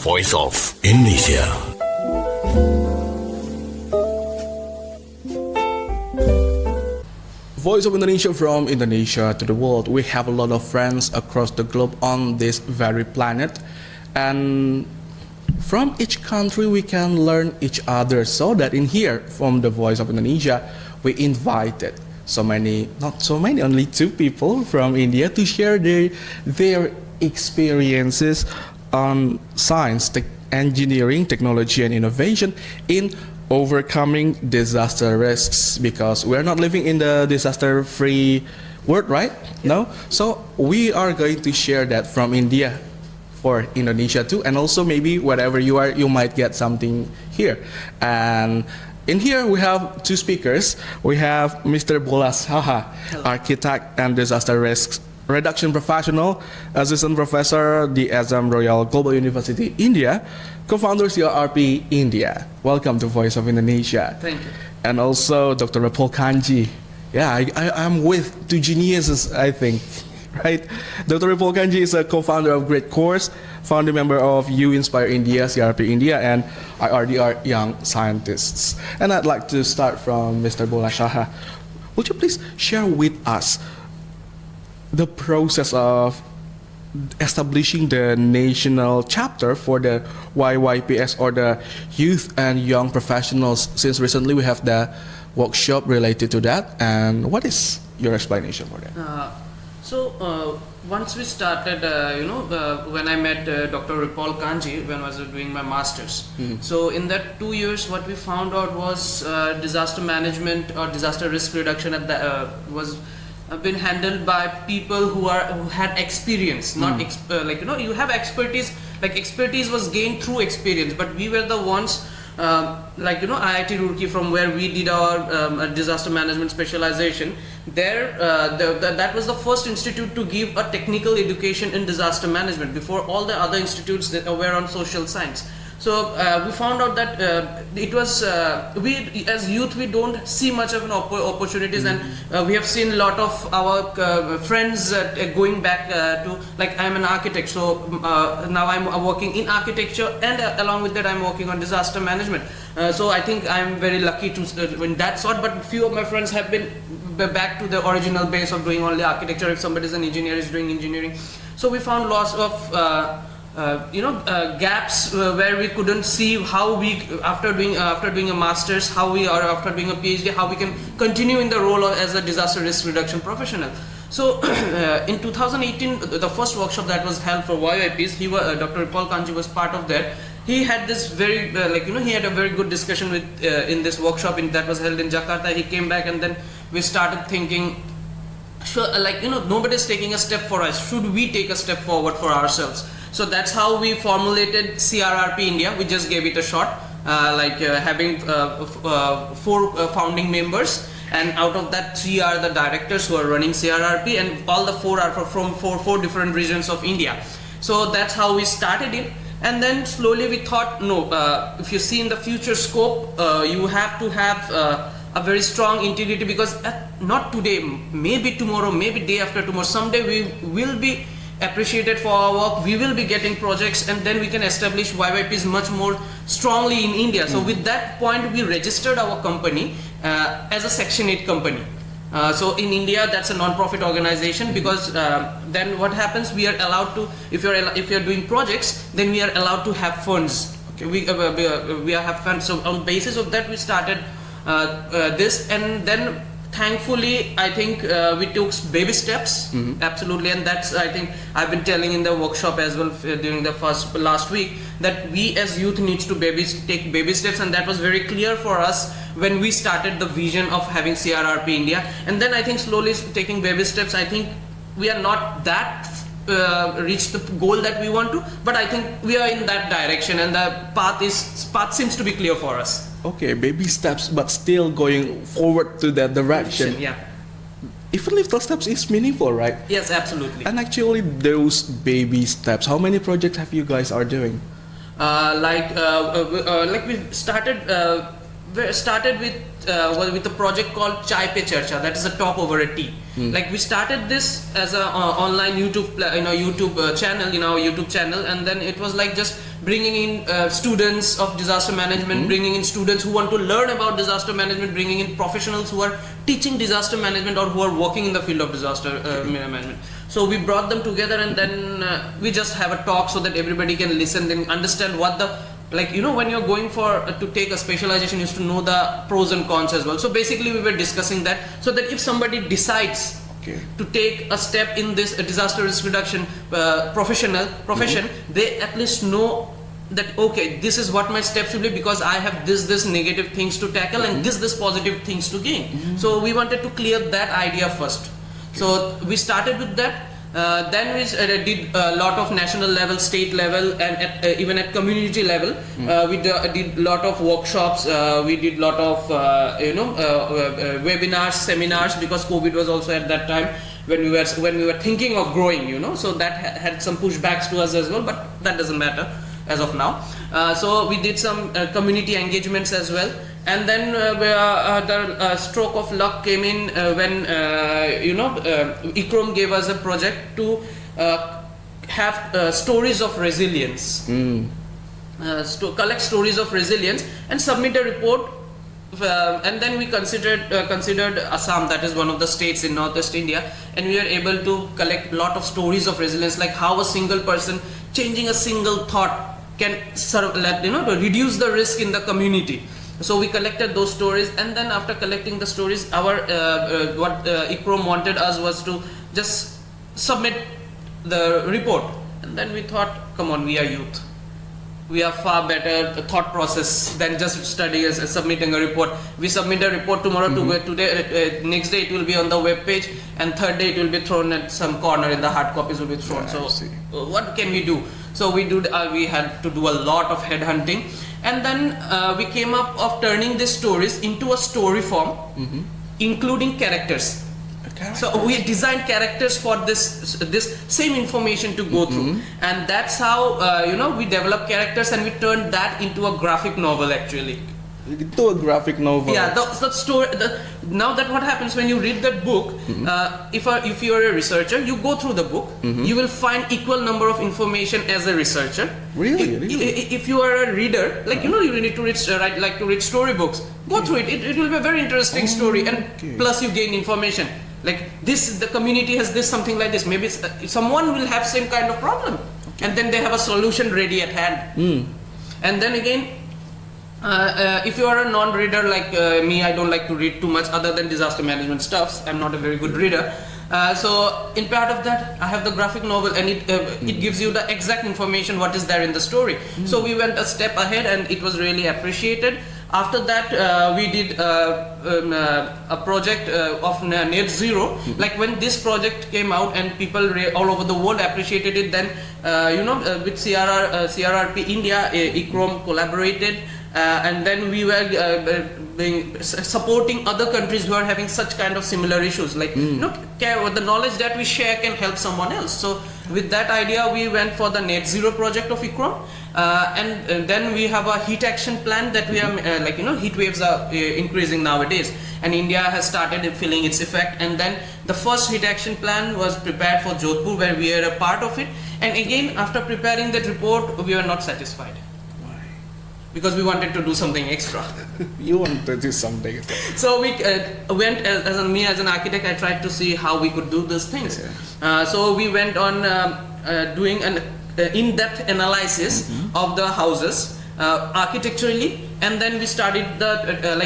Voice of Indonesia. Voice of Indonesia from Indonesia to the world. We have a lot of friends across the globe on this very planet, and from each country we can learn each other. So that in here, from the Voice of Indonesia, we invited so many, not so many, only 2 people from India to share their experiences on science, engineering, technology, and innovation in overcoming disaster risks, because we're not living in the disaster-free world, right? No? So we are going to share that from India for Indonesia too, and also maybe wherever you are, you might get something here. And in here we have 2 speakers. We have Mr. Bhola Saha, architect and disaster risks reduction professional, assistant professor, the Assam Royal Global University, India, co-founder CRRP India. Welcome to Voice of Indonesia. Thank you. And also Dr. Repaul Kanji. Yeah, I'm with 2 geniuses, I think, right? Dr. Repaul Kanji is a co-founder of GRID course, founding member of You Inspire India, CRRP India, and IRDR Young Scientists. And I'd like to start from Mr. Bhola Saha. Would you please share with us the process of establishing the national chapter for the YYPS, or the Youth and Young Professionals, since recently we have the workshop related to that, and what is your explanation for that? Once we started, when I met Dr. Repaul Kanji when I was doing my masters. So in that 2 years, what we found out was disaster management or disaster risk reduction was been handled by people who had experience, not you have expertise. Like expertise was gained through experience, but we were the ones IIT Roorkee, from where we did our disaster management specialization. There, that was the first institute to give a technical education in disaster management. Before, all the other institutes that were on social science. So we found out that it was we as youth, we don't see much of an opportunities, and we have seen a lot of our friends going back to, like, I'm an architect, so now I'm working in architecture, and along with that I'm working on disaster management. So I think I'm very lucky to in that sort. But few of my friends have been back to the original base of doing only architecture. If somebody is an engineer, is doing engineering. So we found lots of gaps where we couldn't see how we, after doing a master's, how we are after doing a PhD, how we can continue in the role as a disaster risk reduction professional. So in 2018, the first workshop that was held for YYPs, Dr. Repaul Kanji was part of that. He had this very he had a very good discussion with in this workshop that was held in Jakarta. He came back, and then we started thinking, sure, nobody's taking a step for us. Should we take a step forward for ourselves? So that's how we formulated CRRP India. We just gave it a shot, having 4 founding members, and out of that 3 are the directors who are running CRRP, and all the 4 are from 4 different regions of India. So that's how we started it. And then slowly we thought, no, if you see in the future scope, you have to have a very strong integrity, because not today, maybe tomorrow, maybe day after tomorrow, someday we will be appreciated for our work, we will be getting projects, and then we can establish YYPs much more strongly in India. So with that point, we registered our company as a Section 8 company. So in India, that's a non-profit organization, because then what happens, we are allowed to, if you're doing projects, then we are allowed to have funds. Okay, we have funds. So on basis of that, we started this, and then thankfully, I think we took baby steps, absolutely, and that's, I think, I've been telling in the workshop as well during the last week, that we as youth needs to take baby steps, and that was very clear for us when we started the vision of having CRRP India. And then I think slowly taking baby steps, I think we are not that reached the goal that we want to, but I think we are in that direction, and the path seems to be clear for us. Okay, baby steps, but still going forward to that direction. Yeah. Even little steps is meaningful, right? Yes, absolutely. And actually, those baby steps, how many projects have you guys are doing? We started with with a project called Chai Pe Charcha, that is a talk over a tea. Like we started this as a online YouTube channel, in our YouTube channel, and then it was like just bringing in students of disaster management, bringing in students who want to learn about disaster management, bringing in professionals who are teaching disaster management or who are working in the field of disaster management. So we brought them together, and then we just have a talk so that everybody can listen and understand what the, like, you know, when you're going for to take a specialization, you have to know the pros and cons as well. So basically we were discussing that, so that if somebody decides to take a step in this disaster risk reduction profession, they at least know that, okay, this is what my steps will be, because I have this negative things to tackle and this positive things to gain. So we wanted to clear that idea first. So we started with that. Then we did a lot of national level, state level, and even at community level. We did a lot of workshops. We did a lot of webinars, seminars, because COVID was also at that time when we were thinking of growing. So that had some pushbacks to us as well, but that doesn't matter as of now. So we did some community engagements as well. And then the stroke of luck came in when ICROM gave us a project to have stories of resilience, collect stories of resilience and submit a report. And then we considered Assam, that is one of the states in Northwest India, and we were able to collect a lot of stories of resilience, like how a single person changing a single thought can reduce the risk in the community. So we collected those stories, and then after collecting the stories, our what ICROM wanted us was to just submit the report. And then we thought, come on, we are youth. We have far better thought process than just studying submitting a report. We submit a report tomorrow, today, next day it will be on the web page, and third day it will be thrown at some corner in the hard copies will be thrown. What can we do? So we had to do a lot of headhunting, and then we came up of turning these stories into a story form, including characters. So we designed characters for this same information to go through, and that's how we develop characters, and we turned that into a graphic novel actually. Into a graphic novel. Yeah, the story. Now that what happens when you read that book, if you are a researcher, you go through the book, you will find equal number of information as a researcher. Really? If you are a reader, like you need to read storybooks, go through it. It will be a very interesting story, and plus you gain information. Like this, the community has this, something like this. Maybe someone will have same kind of problem, and then they have a solution ready at hand. And then again, if you are a non-reader like me, I don't like to read too much other than disaster management stuffs. I'm not a very good reader. So in part of that, I have the graphic novel, and it gives you the exact information what is there in the story. So we went a step ahead, and it was really appreciated. After that, we did a project of net zero. Like when this project came out and people all over the world appreciated it, then with CRRP India, ICROM collaborated, and then we were supporting other countries who are having such kind of similar issues. Like the knowledge that we share can help someone else. So with that idea, we went for the net zero project of ICROM. And then we have a heat action plan that we are heat waves are increasing nowadays, and India has started feeling its effect. And then the first heat action plan was prepared for Jodhpur, where we are a part of it. And again, after preparing that report, we were not satisfied. Why? Because we wanted to do something extra. You wanted to do something extra. So we went as an architect, I tried to see how we could do these things. So we went on doing an in-depth analysis of the houses architecturally, and then we started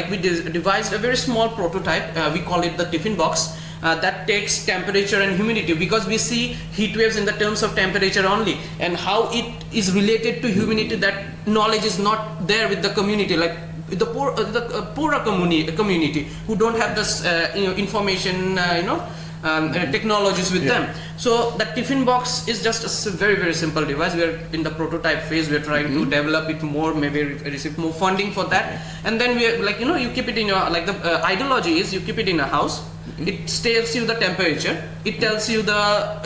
we devised a very small prototype. We call it the tiffen box, that takes temperature and humidity, because we see heat waves in the terms of temperature only, and how it is related to humidity, that knowledge is not there with the community, like the poorer community who don't have this information technologies with them. So the tiffen box is just a very, very simple device. We are in the prototype phase. We are trying to develop it more, maybe receive more funding for that. And then we are, you keep it in your, the ideology is you keep it in a house. It tells you the temperature. It tells you the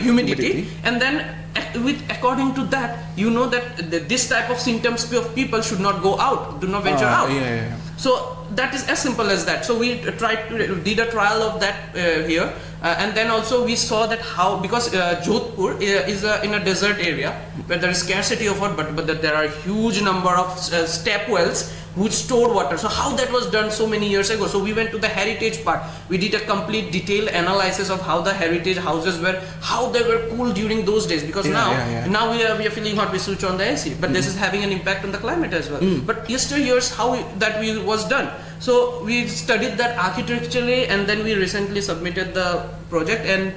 humidity, and then according to that, you know that this type of symptoms of people should not go out, do not venture out. Yeah. So that is as simple as that. So we did a trial of that here, and then also we saw that how, because Jodhpur is in a desert area where there is scarcity of water, but there are huge number of step wells which store water. So how that was done so many years ago. So we went to the heritage part. We did a complete detailed analysis of how the heritage houses were, how they were cool during those days. Because now we are feeling hot, we switch on the AC. But this is having an impact on the climate as well. But yesteryears, how that was done. So we studied that architecturally, and then we recently submitted the project, and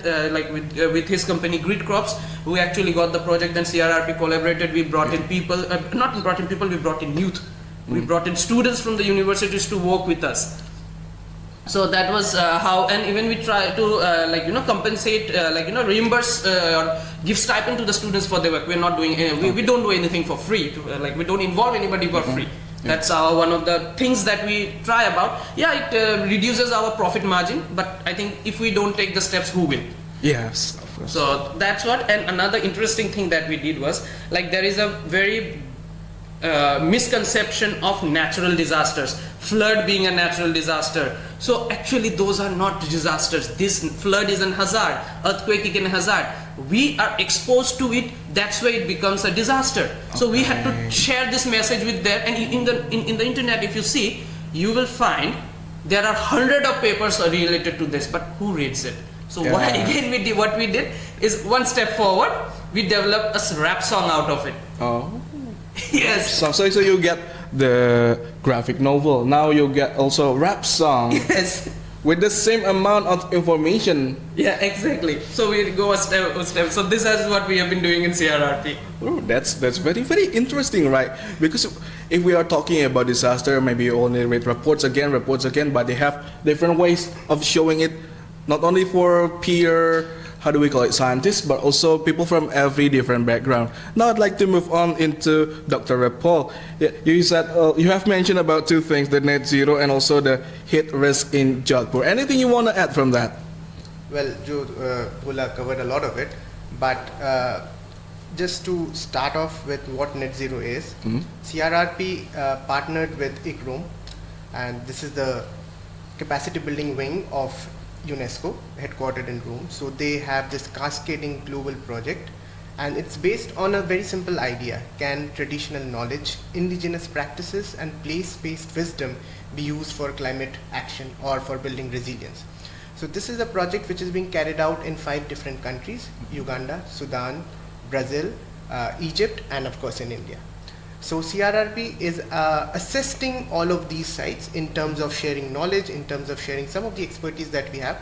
with his company GRID Crops, we actually got the project. Then CRRP collaborated. We brought in people, not brought in people, we brought in youth. We brought in students from the universities to work with us. So that was how, and even we try to compensate, reimburse or give stipend to the students for their work. We're not doing, we don't do anything for free. We don't involve anybody for free. That's one of the things that we try about. Yeah, it reduces our profit margin, but I think if we don't take the steps, who will? Yes, of course. So that's what. And another interesting thing that we did was, there is a very misconception of natural disasters, flood being a natural disaster. So actually those are not disasters. This flood is a hazard, earthquake is a hazard. We are exposed to it, that's why it becomes a disaster. So we had to share this message with them. And in the internet, if you see, you will find there are hundreds of papers related to this, but who reads it? So what we did is one step forward, we developed a rap song out of it. Oh. Yes. So you get the graphic novel. Now you get also rap song. Yes. With the same amount of information. Yeah, exactly. So we go a step. So this is what we have been doing in CRRP. Oh, that's very, very interesting, right? Because if we are talking about disaster, maybe you only read reports again, but they have different ways of showing it, not only for peer, how do we call it, scientists, but also people from every different background. Now I'd like to move on into Dr. Repaul. You said, you have mentioned about two things, the net zero and also the heat risk in Jodhpur. Anything you want to add from that? Well, Bhola covered a lot of it, but just to start off with what net zero is, CRRP partnered with ICROM, and this is the capacity building wing of UNESCO, headquartered in Rome. So they have this cascading global project, and it's based on a very simple idea: can traditional knowledge, indigenous practices and place-based wisdom be used for climate action or for building resilience? So this is a project which is being carried out in 5 different countries: Uganda, Sudan, Brazil, Egypt, and of course in India. So CRRP is assisting all of these sites in terms of sharing knowledge, in terms of sharing some of the expertise that we have.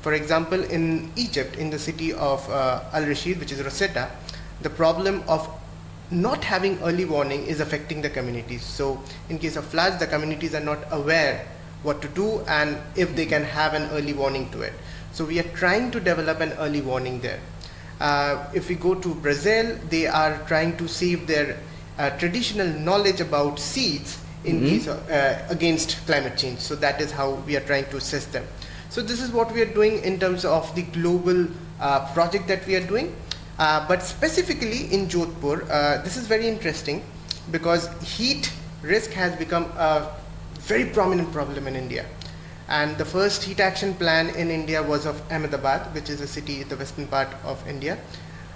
For example, in Egypt, in the city of Al-Rashid, which is Rosetta, the problem of not having early warning is affecting the communities. So in case of floods, the communities are not aware what to do and if they can have an early warning to it. So we are trying to develop an early warning there. If we go to Brazil, they are trying to save their traditional knowledge about seeds in case of, against climate change. So that is how we are trying to assist them. So this is what we are doing in terms of the global project that we are doing. But specifically in Jodhpur, this is very interesting because heat risk has become a very prominent problem in India. And the first heat action plan in India was of Ahmedabad, which is a city in the western part of India.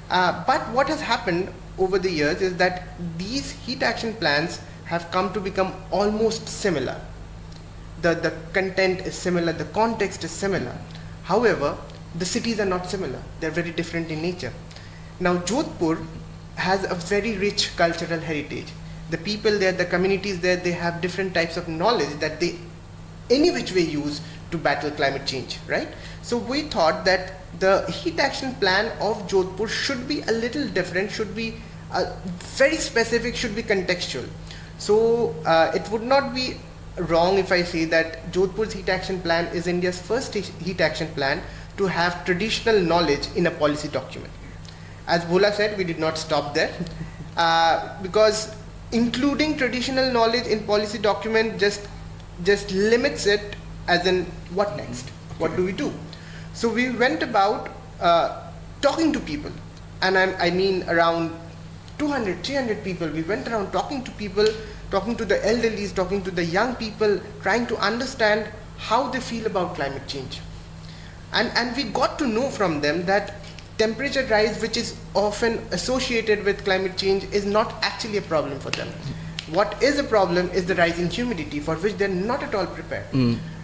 But what has happened over the years is that these heat action plans have come to become almost similar. The content is similar, the context is similar. However, the cities are not similar. They're very different in nature. Now, Jodhpur has a very rich cultural heritage. The people there, the communities there, they have different types of knowledge that they any which way use to battle climate change, right? So we thought that the heat action plan of Jodhpur should be a little different, should be very specific, should be contextual. So it would not be wrong if I say that Jodhpur's heat action plan is India's first heat action plan to have traditional knowledge in a policy document. As Bhola said, we did not stop there because including traditional knowledge in policy document just limits it as in what next? What do we do? So we went about talking to people and I mean around 200, 300 people. We went around talking to people, talking to the elderlies, talking to the young people, trying to understand how they feel about climate change. And we got to know from them that temperature rise, which is often associated with climate change, is not actually a problem for them. What is a problem is the rise in humidity, for which they're not at all prepared.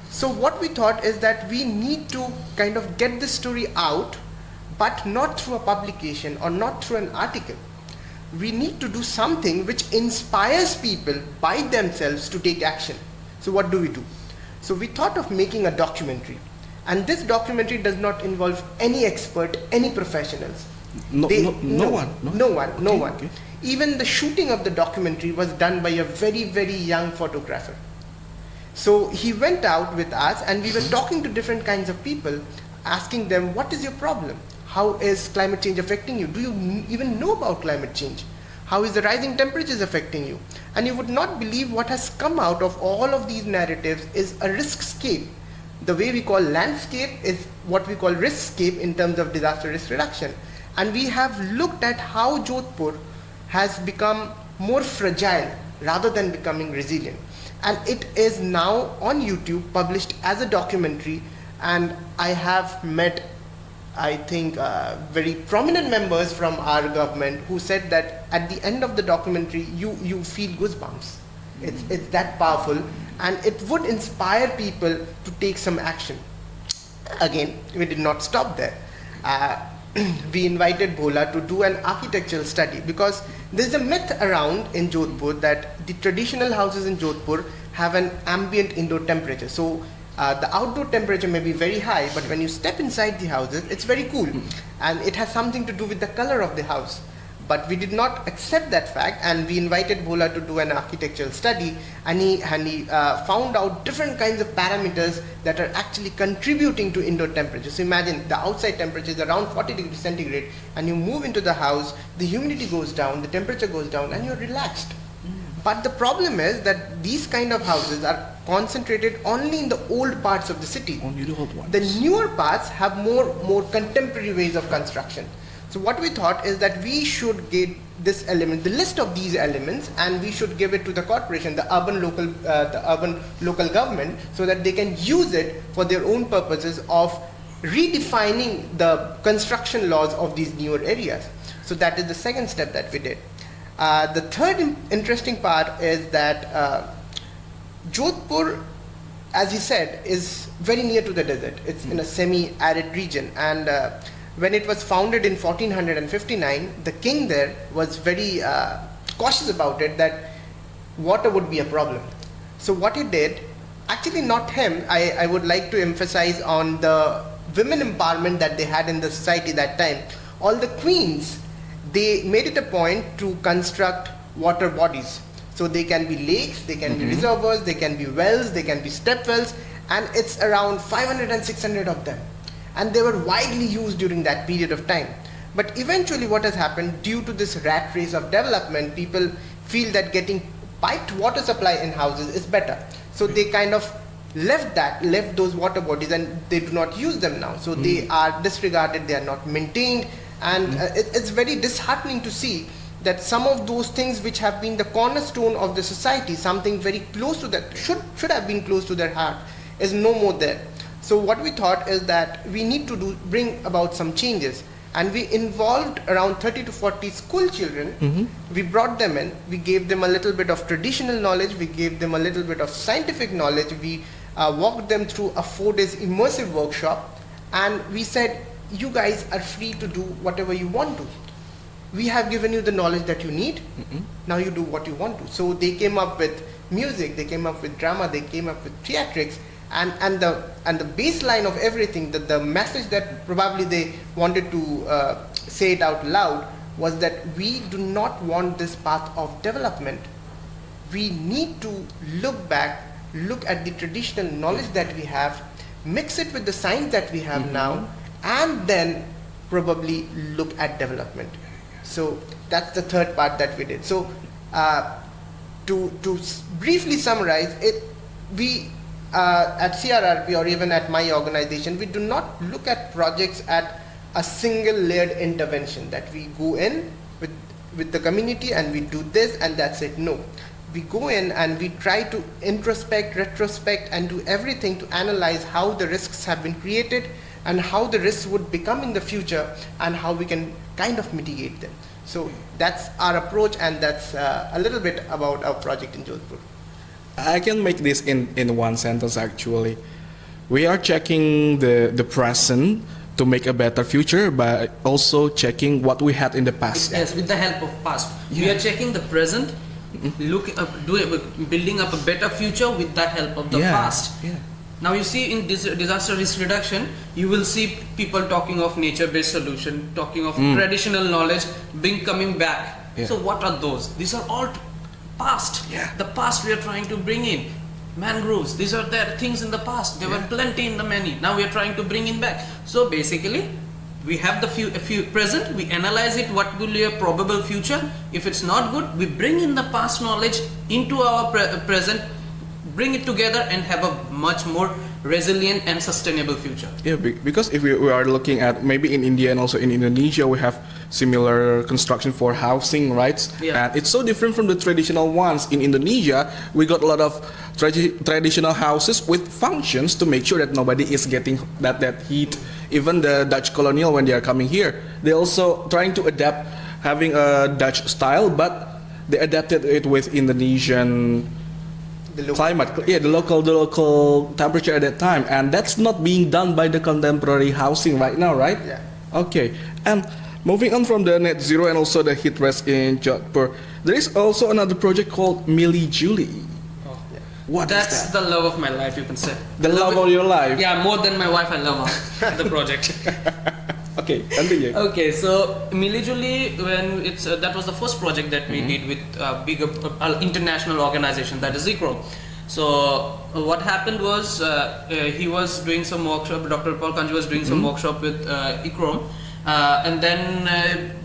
So what we thought is that we need to kind of get this story out, but not through a publication or not through an article. We need to do something which inspires people by themselves to take action. So what do we do? So we thought of making a documentary. And this documentary does not involve any expert, any professionals. No one. Okay. Even the shooting of the documentary was done by a very, very young photographer. So he went out with us and we were talking to different kinds of people, asking them, what is your problem? How is climate change affecting you? Do you even know about climate change? How is the rising temperatures affecting you? And you would not believe what has come out of all of these narratives is a riskscape. The way we call landscape is what we call riskscape in terms of disaster risk reduction. And we have looked at how Jodhpur has become more fragile rather than becoming resilient. And it is now on YouTube, published as a documentary, and I have met, I think, very prominent members from our government who said that at the end of the documentary, you feel goosebumps. It's that powerful, and it would inspire people to take some action. Again, we did not stop there. We invited Bhola to do an architectural study, because there's a myth around in Jodhpur that the traditional houses in Jodhpur have an ambient indoor temperature. So the outdoor temperature may be very high, but when you step inside the houses, it's very cool. And it has something to do with the color of the house. But we did not accept that fact, and we invited Bhola to do an architectural study, and he found out different kinds of parameters that are actually contributing to indoor temperature. So imagine the outside temperature is around 40 degrees centigrade, and you move into the house, the humidity goes down, the temperature goes down, and you're relaxed. But the problem is that these kind of houses are concentrated only in the old parts of the city. Only the old ones. The newer parts have more contemporary ways of construction. So what we thought is that we should get this element, the list of these elements, and we should give it to the corporation, the urban local government, so that they can use it for their own purposes of redefining the construction laws of these newer areas. So that is the second step that we did. The third interesting part is that Jodhpur, as he said, is very near to the desert. It's in a semi-arid region, and when it was founded in 1459, the king there was very cautious about it, that water would be a problem. So what he did, actually not him, I would like to emphasize on the women empowerment that they had in the society that time. All the queens, they made it a point to construct water bodies. So they can be lakes, they can be reservoirs, they can be wells, they can be step wells, and it's around 500 and 600 of them. And they were widely used during that period of time. But eventually what has happened, due to this rat race of development, people feel that getting piped water supply in houses is better. So they kind of left those water bodies, and they do not use them now. So they are disregarded, they are not maintained, and it's very disheartening to see that some of those things which have been the cornerstone of the society, something very close to that, should have been close to their heart, is no more there. So what we thought is that we need to bring about some changes, and we involved around 30 to 40 school children. We brought them in, we gave them a little bit of traditional knowledge, we gave them a little bit of scientific knowledge, we walked them through a 4 days immersive workshop, and we said, you guys are free to do whatever you want to. We have given you the knowledge that you need, now you do what you want to. So they came up with music, they came up with drama, they came up with theatrics, and the baseline of everything, the message that probably they wanted to say it out loud, was that we do not want this path of development. We need to look back, look at the traditional knowledge that we have, mix it with the science that we have now, and then probably look at development. So that's the third part that we did. So to briefly summarize it, we at CRRP, or even at my organization, we do not look at projects at a single layered intervention that we go in with the community and we do this and that's it. No, we go in and we try to introspect, retrospect, and do everything to analyze how the risks have been created and how the risks would become in the future and how we can kind of mitigate them. So that's our approach, and that's a little bit about our project in Jodhpur. I can make this in one sentence actually. We are checking the present to make a better future, but also checking what we had in the past. Yes, with the help of past. We are checking the present, building up a better future with the help of the past. Yeah. Now you see in disaster risk reduction, you will see people talking of nature-based solution, talking of traditional knowledge coming back. Yeah. So what are those? These are all past. Yeah. The past we are trying to bring in. Mangroves, these are there things in the past. There were plenty in the many. Now we are trying to bring in back. So basically, we have the few present, we analyze it, what will be a probable future. If it's not good, we bring in the past knowledge into our present, bring it together and have a much more resilient and sustainable future. Yeah, because if we are looking at maybe in India and also in Indonesia, we have similar construction for housing, right? Yeah. And it's so different from the traditional ones. In Indonesia, we got a lot of traditional houses with functions to make sure that nobody is getting that heat. Even the Dutch colonial, when they are coming here, they also trying to adapt having a Dutch style, but they adapted it with Indonesian climate, the local temperature at that time, and that's not being done by the contemporary housing right now, right? Yeah. Okay, and moving on from the net zero and also the heat rest in Jodhpur, there is also another project called Milli Julie. That's the love of my life, you can say. The love of your life? Yeah, more than my wife, I love her, the project. Okay, continue. Okay, so Milli Julie, when that was the first project that we did with a bigger international organization, that is ICROM. So what happened was he was doing some workshop. Dr. Repaul Kanji was doing some workshop with ICROM, and then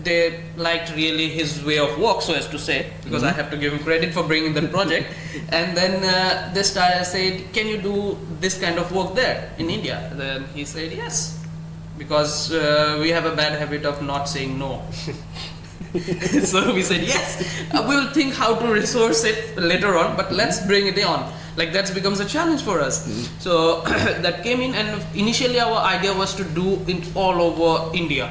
they liked really his way of work, so as to say, because I have to give him credit for bringing that project. And then they said, "Can you do this kind of work there in India?" Then he said, "Yes." Because we have a bad habit of not saying no. So we said yes, we will think how to resource it later on, but let's bring it on. Like that becomes a challenge for us. So that came in, and initially our idea was to do it all over India,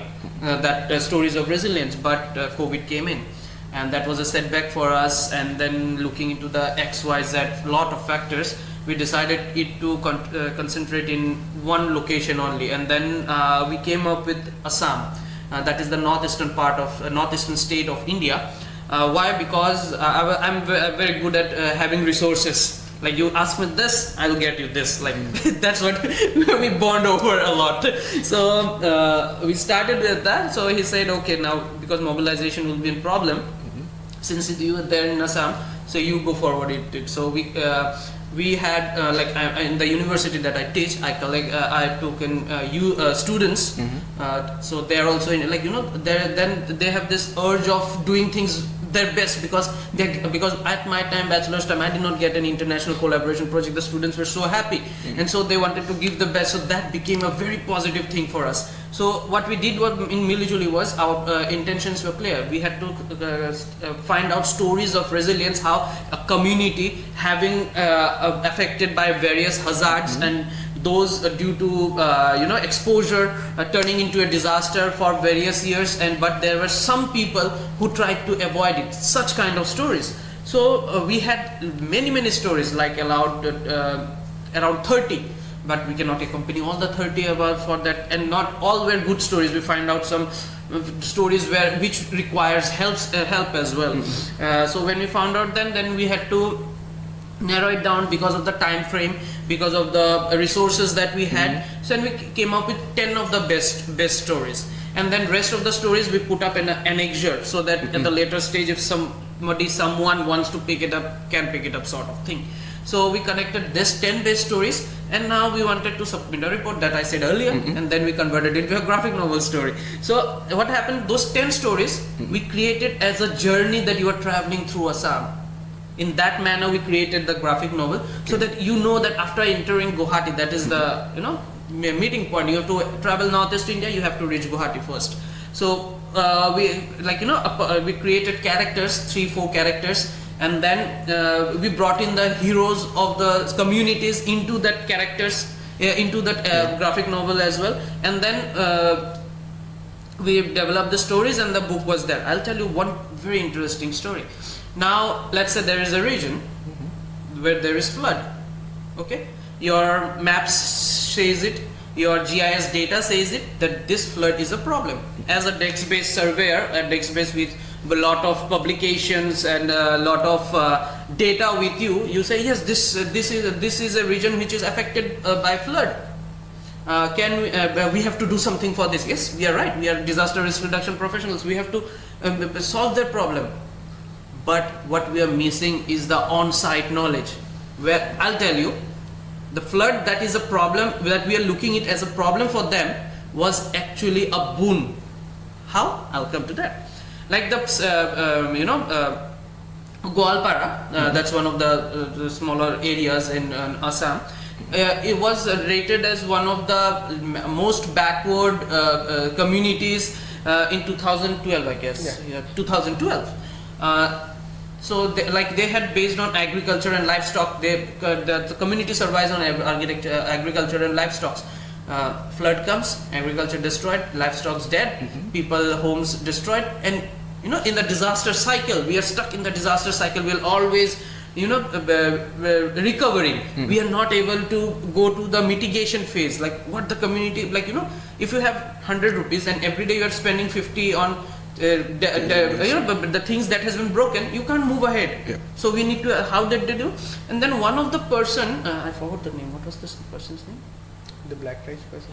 stories of resilience, but COVID came in, and that was a setback for us. And then looking into the XYZ lot of factors, we decided it to concentrate in one location only, and then we came up with Assam. That is the northeastern state of India. Why? Because I'm very good at having resources. Like you ask me this, I'll get you this. Like that's what we bond over a lot. So we started with that. So he said, okay, now because mobilization will be a problem, since you are there in Assam, so you go forward it. So we had in the university that I teach, I took in students. So they're also in they have this urge of doing things their best, because at my time, bachelor's time, I did not get an international collaboration project. The students were so happy, and so they wanted to give the best. So that became a very positive thing for us. So what we did in Milli Julie was our intentions were clear. We had to find out stories of resilience, how a community having affected by various hazards and those due to exposure turning into a disaster for various years, but there were some people who tried to avoid it. Such kind of stories. So we had many stories, like around 30. But we cannot accompany all the 30 for that, and not all were good stories. We find out some stories which requires help as well. So when we found out, then we had to narrow it down because of the time frame, because of the resources that we had. So then we came up with 10 of the best stories, and then rest of the stories we put up in an annexure, so that at the later stage, if someone wants to pick it up, can pick it up, sort of thing. So we connected this 10 best stories, and now we wanted to submit a report that I said earlier, and then we converted it into a graphic novel story. So what happened, those 10 stories we created as a journey that you are traveling through Assam. In that manner we created the graphic novel, so that you know that after entering Guwahati, that is the meeting point. You have to travel Northeast India, you have to reach Guwahati first. So we created characters, 3-4 characters, and then we brought in the heroes of the communities into that characters, into that graphic novel as well, and then we developed the stories, and the book was there. I'll tell you one very interesting story. Now let's say there is a region where there is flood. Okay, your maps says it, your GIS data says it, that this flood is a problem. As a desk-based surveyor, a desk-based with a lot of publications and a lot of data with you, you say yes, this is a region which is affected by flood. We have to do something for this? Yes, we are right. We are disaster risk reduction professionals. We have to solve their problem. But what we are missing is the on-site knowledge. Where I'll tell you, the flood that is a problem, that we are looking at as a problem for them, was actually a boon. How? I'll come to that. Like the Goalpara, that's one of the smaller areas in Assam. It was rated as one of the most backward communities in 2012, I guess. Yeah, 2012. So they had based on agriculture and livestock. The community survives on agriculture and livestock. Flood comes, agriculture destroyed, livestock's dead, people homes destroyed, and in the disaster cycle, we are stuck in the disaster cycle. We'll always recovering. We are not able to go to the mitigation phase, like what the community, if you have 100 rupees and every day you are spending 50 on the things that has been broken, you can't move ahead. Yeah. So we need to, how did they do? And then one of the person, I forgot the name, what was this person's name? The black rice person.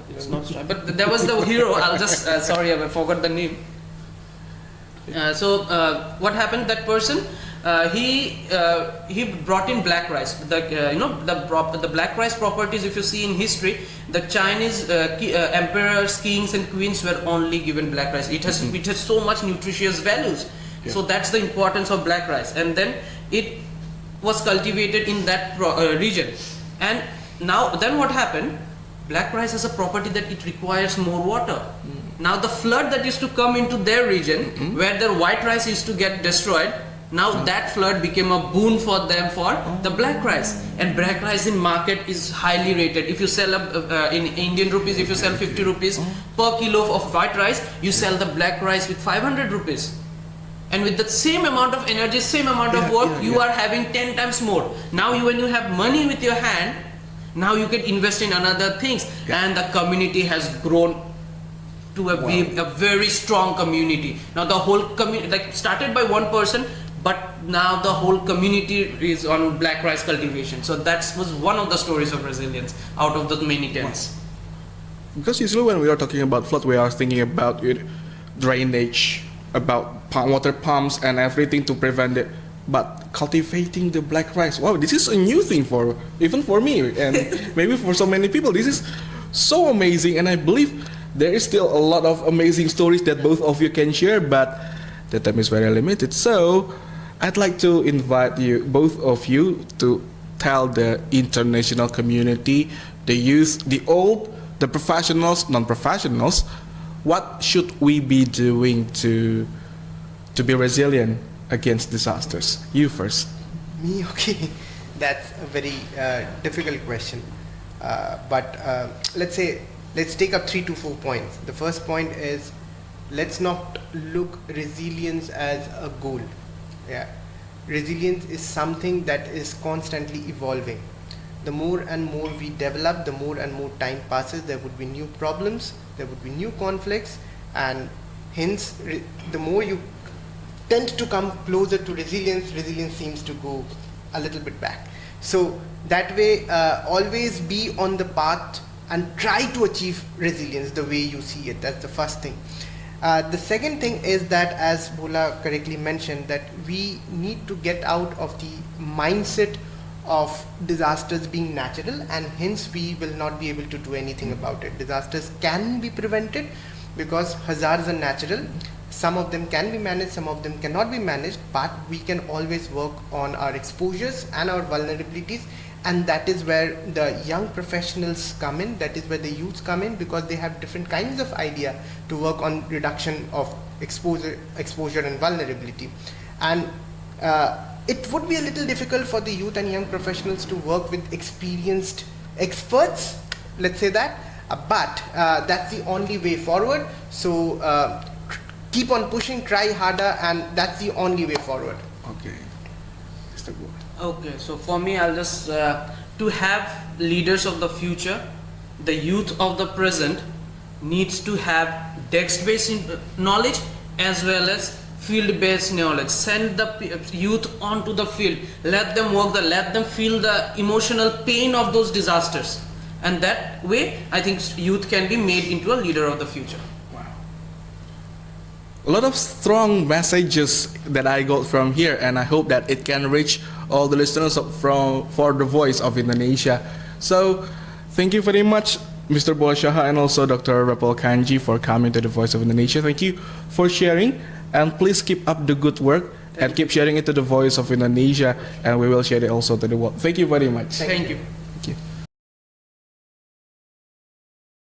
It's not right, but there was the hero. I'll just sorry, I forgot the name. What happened? That person, he brought in black rice. The black rice properties. If you see in history, the Chinese emperors, kings, and queens were only given black rice. It has so much nutritious values. Yeah. So that's the importance of black rice. And then it was cultivated in that region. And then what happened? Black rice is a property that it requires more water. Now the flood that used to come into their region, where their white rice used to get destroyed, now that flood became a boon for them for the black rice. And black rice in market is highly rated. If you sell in Indian rupees, if you sell 50 rupees per kilo of white rice, you sell the black rice with 500 rupees. And with the same amount of energy, same amount of work, you are having 10 times more. Now when you have money with your hand, now you can invest in another things. And the community has grown to a very strong community. Now the whole community, started by one person, but now the whole community is on black rice cultivation. So that was one of the stories of resilience out of the many tens. Because usually when we are talking about flood, we are thinking about drainage, about water pumps and everything to prevent it. But cultivating the black rice, wow, this is a new thing even for me, and maybe for so many people. This is so amazing, and I believe there is still a lot of amazing stories that both of you can share, but the time is very limited. So I'd like to invite both of you, to tell the international community, the youth, the old, the professionals, non-professionals, what should we be doing to be resilient against disasters? You first. Me, okay. That's a very difficult question. But let's take up 3 to 4 points. The first point is, let's not look resilience as a goal. Resilience is something that is constantly evolving. The more and more we develop, the more and more time passes, there would be new problems, there would be new conflicts, and hence the more you tend to come closer to resilience seems to go a little bit back. So that way, always be on the path and try to achieve resilience the way you see it. That's the first thing. The second thing is that, as Bhola correctly mentioned, that we need to get out of the mindset of disasters being natural, and hence we will not be able to do anything about it. Disasters can be prevented because hazards are natural. Some of them can be managed, some of them cannot be managed, but we can always work on our exposures and our vulnerabilities and that is where the young professionals come in, that is where the youths come in, because they have different kinds of idea to work on reduction of exposure and vulnerability. And it would be a little difficult for the youth and young professionals to work with experienced experts, let's say that, but that's the only way forward. So keep on pushing, try harder, and that's the only way forward. Okay. Mr. Bhola. Okay, so for me, I'll just to have leaders of the future, the youth of the present needs to have desk-based knowledge as well as field-based knowledge. Send the youth onto the field, let them work, let them feel the emotional pain of those disasters, and that way, I think youth can be made into a leader of the future. A lot of strong messages that I got from here, and I hope that it can reach all the listeners for the Voice of Indonesia. So, thank you very much, Mr. Bhola Saha, and also Dr. Repaul Kanji, for coming to the Voice of Indonesia. Thank you for sharing, and please keep up the good work and keep sharing it to the Voice of Indonesia, and we will share it also to the world. Thank you very much. Thank you.